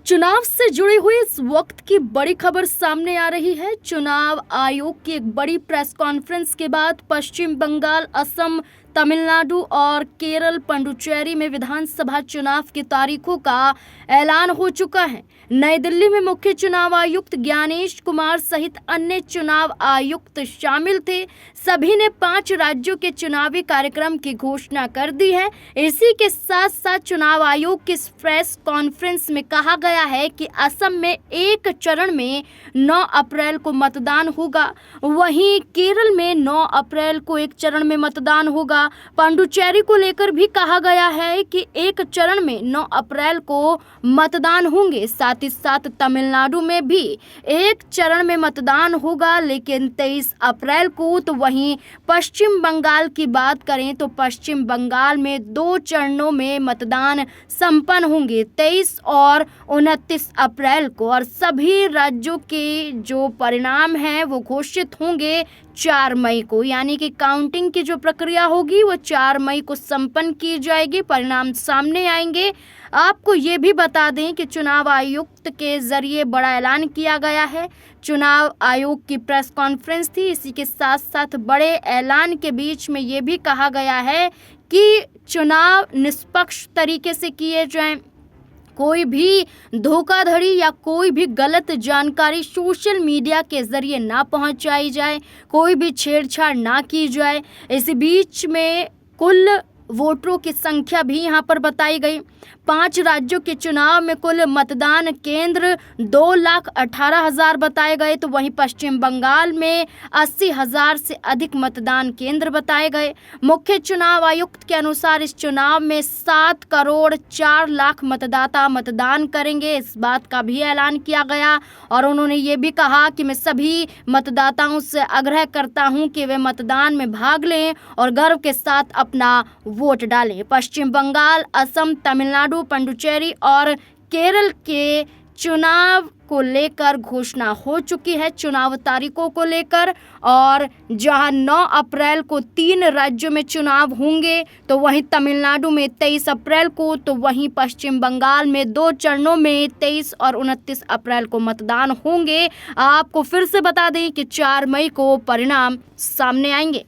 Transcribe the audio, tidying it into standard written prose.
चुनाव से जुड़ी हुई इस वक्त की बड़ी खबर सामने आ रही है। चुनाव आयोग की एक बड़ी प्रेस कॉन्फ्रेंस के बाद पश्चिम बंगाल, असम, तमिलनाडु और केरल, पुडुचेरी में विधानसभा चुनाव की तारीखों का ऐलान हो चुका है। नई दिल्ली में मुख्य चुनाव आयुक्त ज्ञानेश कुमार सहित अन्य चुनाव आयुक्त शामिल थे। सभी ने 5 राज्यों के चुनावी कार्यक्रम की घोषणा कर दी है। इसी के साथ साथ चुनाव आयोग की प्रेस कॉन्फ्रेंस में कहा गया है कि असम में एक चरण में 9 अप्रैल को मतदान होगा। वहीं केरल में 9 अप्रैल को एक चरण में मतदान होगा। पुडुचेरी को लेकर भी कहा गया है कि एक चरण में 9 अप्रैल को मतदान होंगे। साथ ही साथ तमिलनाडु में भी एक चरण में मतदान होगा, लेकिन 23 अप्रैल को। तो वहीं पश्चिम बंगाल की बात करें तो पश्चिम बंगाल में 2 चरणों में मतदान संपन्न होंगे, 23 और 29 अप्रैल को। और सभी राज्यों के जो परिणाम हैं वो घोषित होंगे 4 मई को, यानी कि काउंटिंग की जो प्रक्रिया होगी वो 4 मई को संपन्न की जाएगी। परिणाम सामने आएंगे। आपको ये भी बता दें कि चुनाव आयुक्त के जरिए बड़ा ऐलान किया गया है। चुनाव आयोग की प्रेस कॉन्फ्रेंस थी। इसी के साथ साथ बड़े ऐलान के बीच में ये भी कहा गया है कि चुनाव निष्पक्ष तरीके से किए जाएं। कोई भी धोखाधड़ी या कोई भी गलत जानकारी सोशल मीडिया के जरिए ना पहुंचाई जाए, कोई भी छेड़छाड़ ना की जाए। इस बीच में कुल वोटरों की संख्या भी यहां पर बताई गई। 5 राज्यों के चुनाव में कुल मतदान केंद्र 2,18,000 बताए गए। तो वहीं पश्चिम बंगाल में 80,000 से अधिक मतदान केंद्र बताए गए। मुख्य चुनाव आयुक्त के अनुसार इस चुनाव में 7 करोड़ 4 लाख मतदाता मतदान करेंगे। इस बात का भी ऐलान किया गया और उन्होंने ये भी कहा कि मैं सभी मतदाताओं से आग्रह करता हूं कि वे मतदान में भाग लें और गर्व के साथ अपना वोट डालें। पश्चिम बंगाल, असम, तमिलनाडु, पुडुचेरी और केरल के चुनाव को लेकर घोषणा हो चुकी है, चुनाव तारीखों को लेकर। और जहां 9 अप्रैल को 3 राज्यों में चुनाव होंगे, तो वहीं तमिलनाडु में 23 अप्रैल को, तो वहीं पश्चिम बंगाल में 2 चरणों में 23 और 29 अप्रैल को मतदान होंगे। आपको फिर से बता दें कि 4 मई को परिणाम सामने आएंगे।